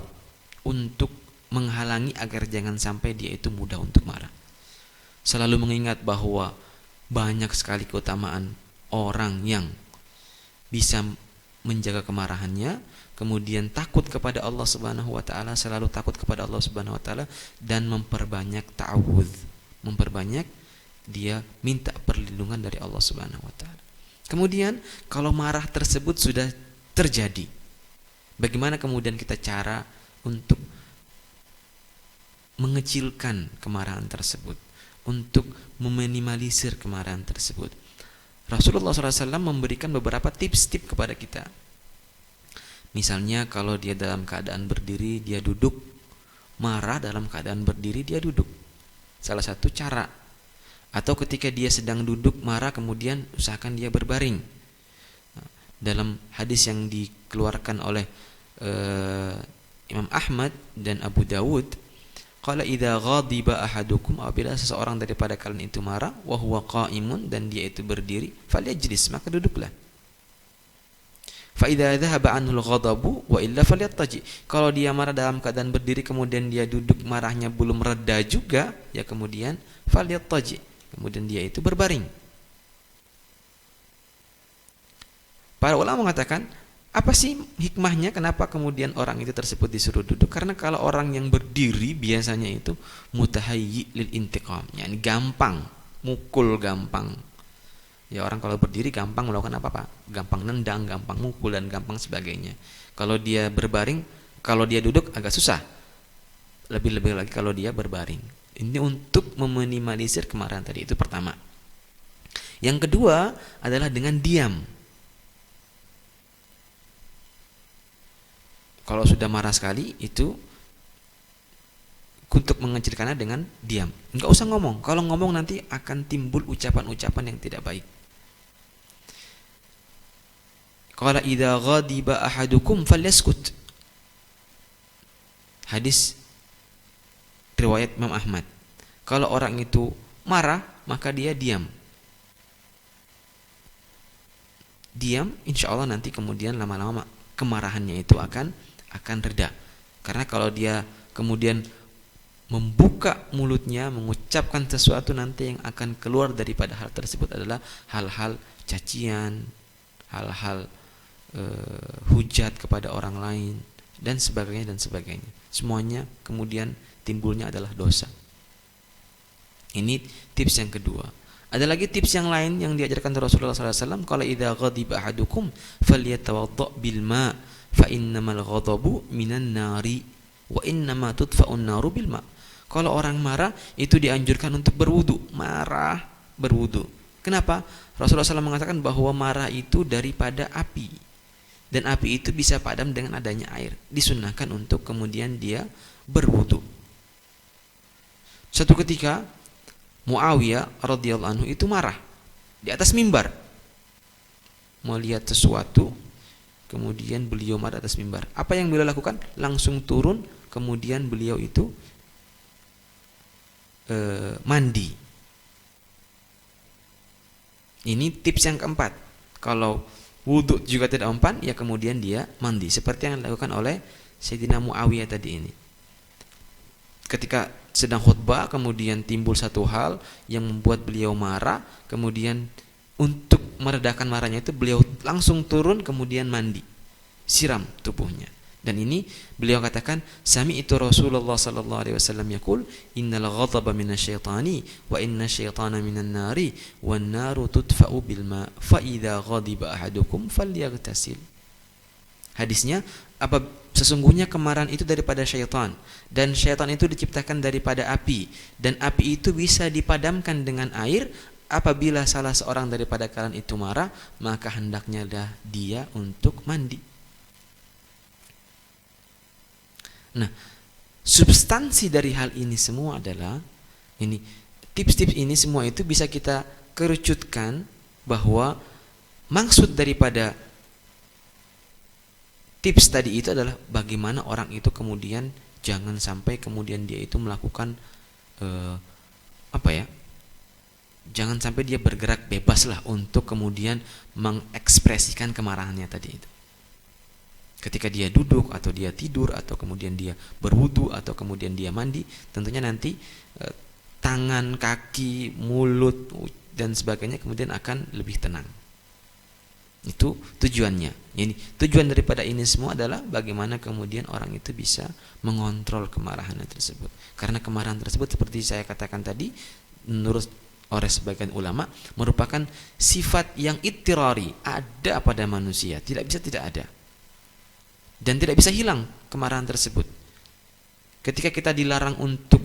untuk menghalangi agar jangan sampai dia itu mudah untuk marah. Selalu mengingat bahwa banyak sekali keutamaan orang yang bisa menjaga kemarahannya, kemudian takut kepada Allah Subhanahu wa taala, selalu takut kepada Allah Subhanahu wa taala, dan memperbanyak ta'awudz, memperbanyak dia minta perlindungan dari Allah Subhanahu wa taala. Kemudian kalau marah tersebut sudah terjadi, bagaimana kemudian kita cara untuk mengecilkan kemarahan tersebut, untuk meminimalisir kemarahan tersebut? Rasulullah SAW memberikan beberapa tips-tips kepada kita. Misalnya kalau dia dalam keadaan berdiri, dia duduk. Marah dalam keadaan berdiri, dia duduk. Salah satu cara. Atau ketika dia sedang duduk marah, kemudian usahakan dia berbaring. Dalam hadis yang dikeluarkan oleh Imam Ahmad dan Abu Dawud, qala idza ghadiba ahadukum, apabila seseorang daripada kalian itu marah, wa huwa qa'imun, dan dia itu berdiri, falyajlis, maka duduklah. Fa idza dhahaba anhu al-ghadabu wa illa falyattaji, kalau dia marah dalam keadaan berdiri kemudian dia duduk, marahnya belum reda juga, ya kemudian falyattaji, kemudian dia itu berbaring. Para ulama mengatakan, apa sih hikmahnya kenapa kemudian orang itu tersebut disuruh duduk? Karena kalau orang yang berdiri biasanya itu mutahayyi lil intiqam, yakni gampang, mukul gampang. Ya, orang kalau berdiri gampang melakukan apa-apa, gampang nendang, gampang mukul, dan gampang sebagainya. Kalau dia berbaring, kalau dia duduk agak susah. Lebih-lebih lagi kalau dia berbaring. Ini untuk meminimalisir kemarahan tadi, itu pertama. Yang kedua adalah dengan diam. Kalau sudah marah sekali, itu untuk mengecilkannya dengan diam. Enggak usah ngomong. Kalau ngomong nanti akan timbul ucapan-ucapan yang tidak baik. Qala idza ghadiba ahadukum falyaskut. Hadis riwayat Imam Ahmad. Kalau orang itu marah, maka dia diam. Diam, insya Allah nanti kemudian lama-lama kemarahannya itu akan reda. Karena kalau dia kemudian membuka mulutnya mengucapkan sesuatu, nanti yang akan keluar daripada hal tersebut adalah hal-hal cacian, hal-hal hujat kepada orang lain, dan sebagainya dan sebagainya. Semuanya kemudian timbulnya adalah dosa. Ini tips yang kedua. Ada lagi tips yang lain yang diajarkan Rasulullah SAW. Qala idza ghadiba ahadukum falyatawadda bil ma' fa innamal ghadabu minan nari wa innama tudfa'un naru bil ma'. Kalau orang marah itu dianjurkan untuk berwudu. Marah, berwudu. Kenapa? Rasulullah SAW mengatakan bahwa marah itu daripada api, dan api itu bisa padam dengan adanya air. Disunnahkan untuk kemudian dia berwudu. Suatu ketika Muawiyah radhiyallahu anhu itu marah di atas mimbar, melihat sesuatu, kemudian beliau marah atas mimbar. Apa yang beliau lakukan? Langsung turun, kemudian beliau itu mandi. Ini tips yang keempat. Kalau wudu juga tidak mempan, ya kemudian dia mandi, seperti yang dilakukan oleh Sayyidina Muawiyah tadi ini. Ketika sedang khutbah, kemudian timbul satu hal yang membuat beliau marah, kemudian untuk meredakan marahnya itu beliau langsung turun, kemudian mandi, siram tubuhnya. Dan ini beliau katakan, sami'tu Rasulullah sallallahu alaihi wasallam yaqul, innal ghadaba minasyaitani wa inna syaitana minan nari wan naru tudfa'u bil ma' fa idza ghadiba ahadukum falyaghtasil. Hadisnya, sesungguhnya kemarahan itu daripada syaitan, dan syaitan itu diciptakan daripada api, dan api itu bisa dipadamkan dengan air. Apabila salah seorang daripada kalian itu marah, maka hendaknya dia untuk mandi. Nah, substansi dari hal ini semua adalah ini, tips-tips ini semua itu bisa kita kerucutkan bahwa maksud daripada tips tadi itu adalah bagaimana orang itu kemudian jangan sampai kemudian dia itu melakukan jangan sampai dia bergerak bebas lah untuk kemudian mengekspresikan kemarahannya tadi itu. Ketika dia duduk atau dia tidur atau kemudian dia berwudu atau kemudian dia mandi, tentunya nanti tangan, kaki, mulut dan sebagainya kemudian akan lebih tenang. Itu tujuannya. Jadi tujuan daripada ini semua adalah bagaimana kemudian orang itu bisa mengontrol kemarahan tersebut. Karena kemarahan tersebut seperti saya katakan tadi, menurut oleh sebagian ulama merupakan sifat yang ittirari, ada pada manusia, tidak bisa tidak ada. Dan tidak bisa hilang kemarahan tersebut. Ketika kita dilarang untuk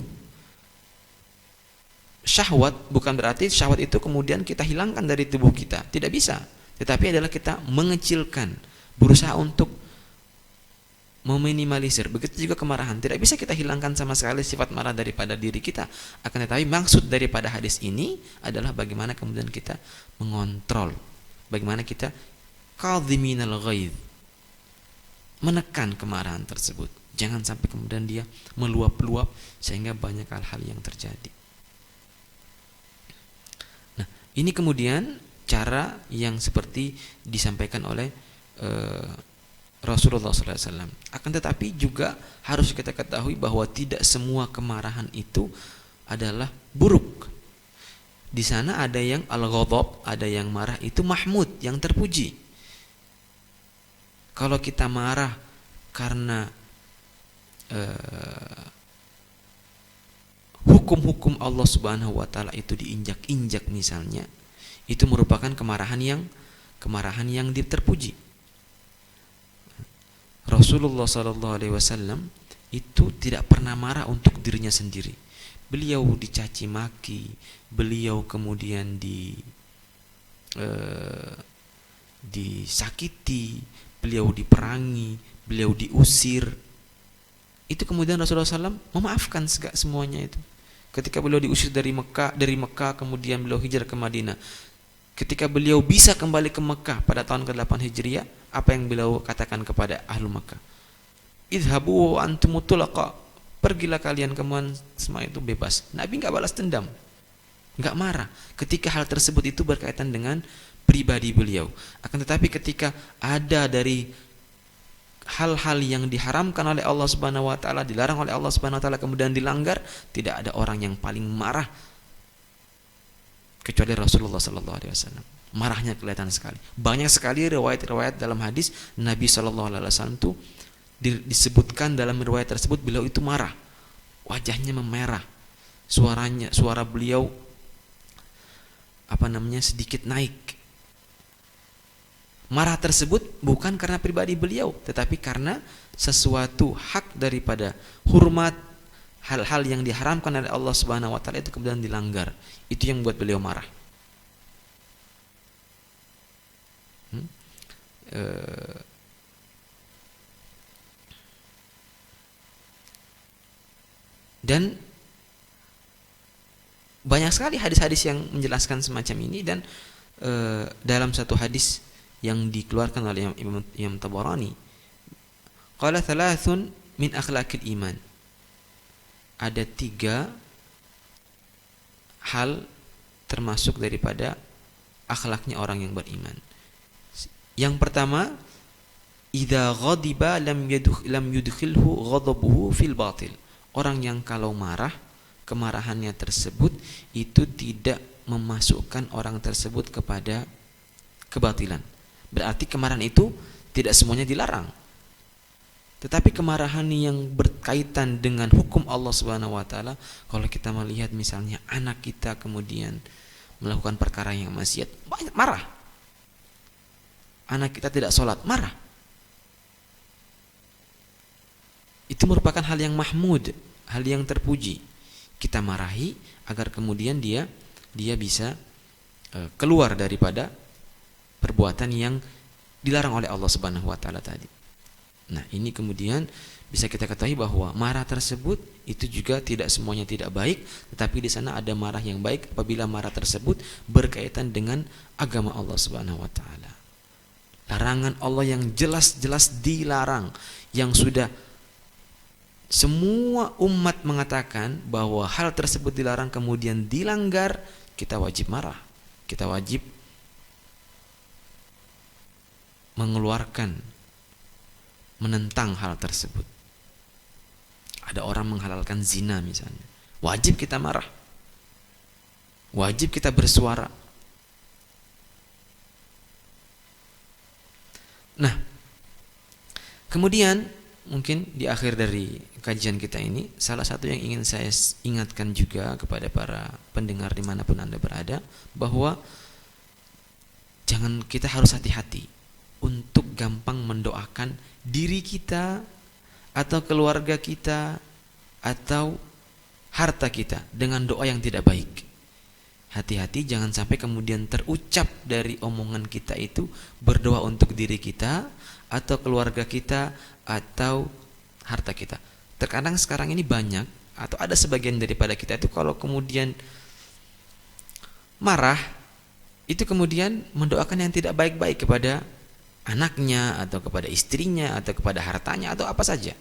syahwat, bukan berarti syahwat itu kemudian kita hilangkan dari tubuh kita, tidak bisa. Tetapi adalah kita mengecilkan, berusaha untuk meminimalisir. Begitu juga kemarahan, tidak bisa kita hilangkan sama sekali sifat marah daripada diri kita. Akan tetapi maksud daripada hadis ini adalah bagaimana kemudian kita mengontrol, bagaimana kita kadhiminal ghaidh, menekan kemarahan tersebut. Jangan sampai kemudian dia meluap-luap sehingga banyak hal-hal yang terjadi. Nah, ini kemudian cara yang seperti disampaikan oleh Rasulullah SAW. Akan tetapi juga harus kita ketahui bahwa tidak semua kemarahan itu adalah buruk. Di sana ada yang al-ghadab, ada yang marah itu mahmud, yang terpuji. Kalau kita marah karena hukum-hukum Allah Subhanahu wa taala itu diinjak-injak misalnya, itu merupakan kemarahan yang terpuji. Rasulullah SAW itu tidak pernah marah untuk dirinya sendiri. Beliau dicaci maki, beliau kemudian disakiti, beliau diperangi, beliau diusir. Itu kemudian Rasulullah SAW memaafkan semuanya itu. Ketika beliau diusir dari Mekah kemudian beliau hijrah ke Madinah. Ketika beliau bisa kembali ke Mekah pada tahun ke-8 Hijriah, apa yang beliau katakan kepada ahlu Mekah? Idhabu wa antum tulaqa. Pergilah kalian, kemudian semua itu bebas. Nabi enggak balas dendam, enggak marah ketika hal tersebut itu berkaitan dengan pribadi beliau. Akan tetapi ketika ada dari hal-hal yang diharamkan oleh Allah Subhanahu wa taala, dilarang oleh Allah Subhanahu wa taala kemudian dilanggar, tidak ada orang yang paling marah kecuali Rasulullah sallallahu alaihi wasallam. Marahnya kelihatan sekali. Banyak sekali riwayat-riwayat dalam hadis Nabi sallallahu alaihi wasallam itu disebutkan dalam riwayat tersebut beliau itu marah. Wajahnya memerah. Suara beliau sedikit naik. Marah tersebut bukan karena pribadi beliau, tetapi karena sesuatu hak daripada hormat, hal-hal yang diharamkan oleh Allah Subhanahu wa taala itu kemudian dilanggar. Itu yang membuat beliau marah. Dan banyak sekali hadis-hadis yang menjelaskan semacam ini. Dan dalam satu hadis yang dikeluarkan oleh Imam Tabarani, qala thalathun min akhlaqil iman. Ada 3 hal termasuk daripada akhlaknya orang yang beriman. Yang pertama, idza ghadiba lam yudkhilhu ghadabuhu fil batil. Orang yang kalau marah, kemarahannya tersebut itu tidak memasukkan orang tersebut kepada kebatilan. Berarti kemarahan itu tidak semuanya dilarang. Tetapi kemarahan yang berkaitan dengan hukum Allah Subhanahu wa taala, kalau kita melihat misalnya anak kita kemudian melakukan perkara yang maksiat, banyak marah. Anak kita tidak sholat, marah. Itu merupakan hal yang mahmud, hal yang terpuji. Kita marahi agar kemudian dia bisa keluar daripada perbuatan yang dilarang oleh Allah Subhanahu wa taala tadi. Nah, ini kemudian bisa kita ketahui bahwa marah tersebut itu juga tidak semuanya tidak baik, tetapi di sana ada marah yang baik apabila marah tersebut berkaitan dengan agama Allah Subhanahu wa taala. Larangan Allah yang jelas-jelas dilarang, yang sudah semua umat mengatakan bahwa hal tersebut dilarang kemudian dilanggar, kita wajib marah. Kita wajib menentang hal tersebut. Ada orang menghalalkan zina misalnya, wajib kita marah, wajib kita bersuara. Nah, kemudian mungkin di akhir dari kajian kita ini, salah satu yang ingin saya ingatkan juga kepada para pendengar dimanapun Anda berada, bahwa kita harus hati-hati untuk gampang mendoakan diri kita atau keluarga kita atau harta kita dengan doa yang tidak baik. Hati-hati jangan sampai kemudian terucap dari omongan kita itu berdoa untuk diri kita atau keluarga kita atau harta kita. Terkadang sekarang ini banyak atau ada sebagian daripada kita itu kalau kemudian marah itu kemudian mendoakan yang tidak baik-baik kepada anaknya atau kepada istrinya atau kepada hartanya atau apa saja.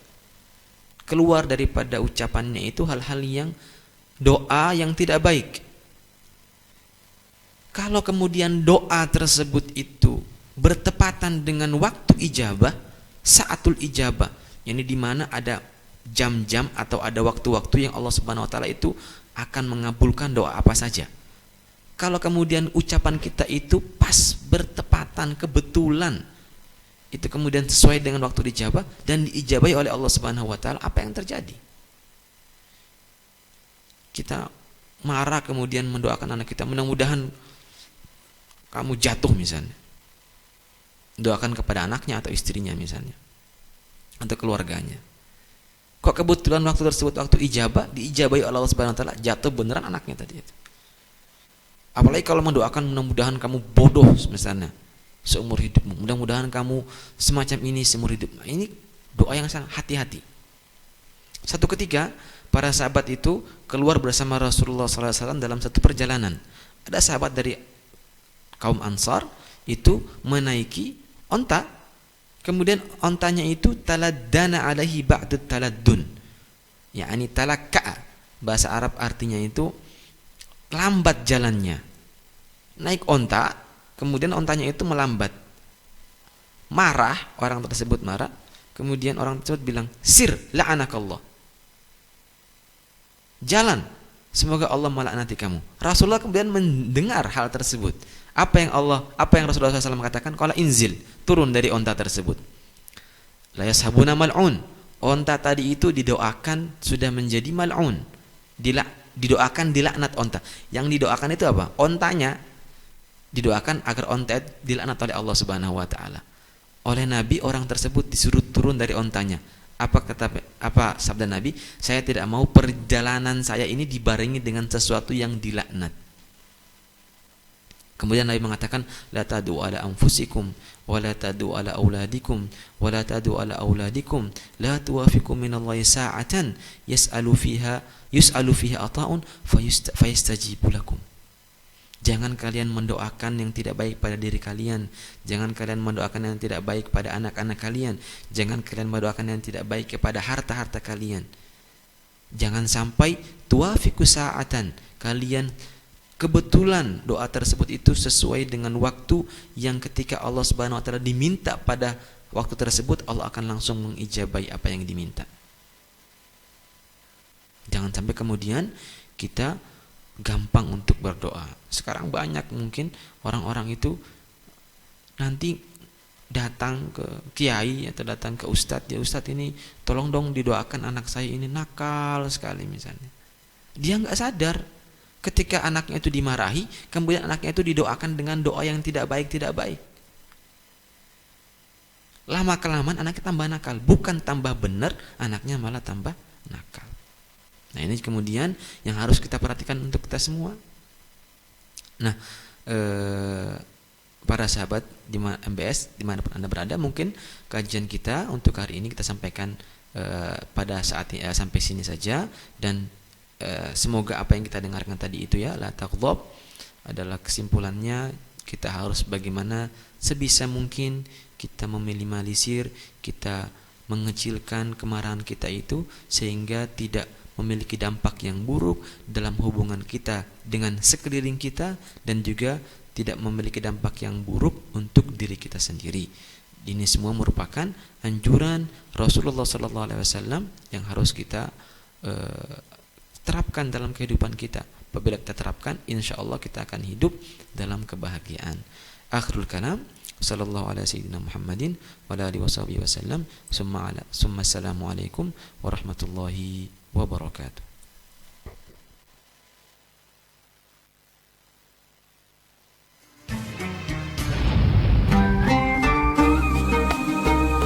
Keluar daripada ucapannya itu hal-hal yang doa yang tidak baik. Kalau kemudian doa tersebut itu bertepatan dengan waktu ijabah, saatul ijabah, yakni di mana ada jam-jam atau ada waktu-waktu yang Allah Subhanahu wa taala itu akan mengabulkan doa apa saja. Kalau kemudian ucapan kita itu pas bertepatan kebetulan itu kemudian sesuai dengan waktu dijabah dan diijabahi oleh Allah Subhanahu wa taala, apa yang terjadi? Kita marah kemudian mendoakan anak kita, mudah-mudahan kamu jatuh misalnya. Doakan kepada anaknya atau istrinya misalnya, atau keluarganya. Kok kebetulan waktu tersebut waktu ijabah, diijabahi oleh Allah Subhanahu wa taala, jatuh beneran anaknya tadi itu. Apalagi kalau mendoakan mudah-mudahan kamu bodoh misalnya seumur hidupmu, mudah-mudahan kamu semacam ini seumur hidup. Nah, ini doa yang sangat hati-hati. Satu ketika para sahabat itu keluar bersama Rasulullah SAW dalam satu perjalanan. Ada sahabat dari kaum Ansar itu menaiki onta, kemudian ontanya itu taladdana alaihi ba'dut taladdun, yakni talakka, bahasa Arab artinya itu lambat jalannya. Naik onta, kemudian ontanya itu melambat. Marah, orang tersebut marah, kemudian orang tersebut bilang, "Sir la'anakallah." Jalan, semoga Allah melaknati kamu. Rasulullah kemudian mendengar hal tersebut. Apa yang Rasulullah SAW katakan? Qala inzil, turun dari onta tersebut. La yashabuna mal'un. Onta tadi itu didoakan sudah menjadi mal'un. Didoakan dilaknat onta. Yang didoakan itu apa? Ontanya didoakan agar onta dilaknat oleh Allah Subhanahu wa taala. Oleh Nabi, orang tersebut disuruh turun dari ontanya. Apa sabda Nabi? Saya tidak mau perjalanan saya ini dibarengi dengan sesuatu yang dilaknat. Kemudian Nabi mengatakan, la tadu ala anfusikum wa la tadu ala auladikum wa la tadu ala auladikum la tuwafiqu minallahi sa'atan yus'alu fiha ata'un fayastajibu lakum. Jangan kalian mendoakan yang tidak baik pada diri kalian. Jangan kalian mendoakan yang tidak baik pada anak-anak kalian. Jangan kalian mendoakan yang tidak baik kepada harta-harta kalian. Jangan sampai tuwafiqu sa'atan, kalian kebetulan doa tersebut itu sesuai dengan waktu yang ketika Allah Subhanahu wa taala diminta pada waktu tersebut, Allah akan langsung mengijabahi apa yang diminta. Jangan sampai kemudian kita gampang untuk berdoa. Sekarang banyak mungkin orang-orang itu nanti datang ke kiai atau datang ke ustadz, ya ustadz ini tolong dong didoakan anak saya ini nakal sekali misalnya. Dia nggak sadar ketika anaknya itu dimarahi, kemudian anaknya itu didoakan dengan doa yang tidak baik. Lama kelamaan anaknya tambah nakal, bukan tambah benar, anaknya malah tambah nakal. Nah, ini kemudian yang harus kita perhatikan untuk kita semua. Nah, para sahabat di MBS dimanapun Anda berada, mungkin kajian kita untuk hari ini kita sampaikan pada saat sampai sini saja, dan semoga apa yang kita dengarkan tadi itu ya la taghdab adalah kesimpulannya. Kita harus bagaimana sebisa mungkin kita meminimalisir, kita mengecilkan kemarahan kita itu sehingga tidak memiliki dampak yang buruk dalam hubungan kita dengan sekeliling kita dan juga tidak memiliki dampak yang buruk untuk diri kita sendiri. Ini semua merupakan anjuran Rasulullah SAW yang harus kita terapkan dalam kehidupan kita. Apabila kita terapkan, insya Allah kita akan hidup dalam kebahagiaan. Akhirul kalam, sallallahu ala sayyidina Muhammadin wa ala alihi washabihi wasallam. Summa assalamu alaikum warahmatullahi wabarakatuh.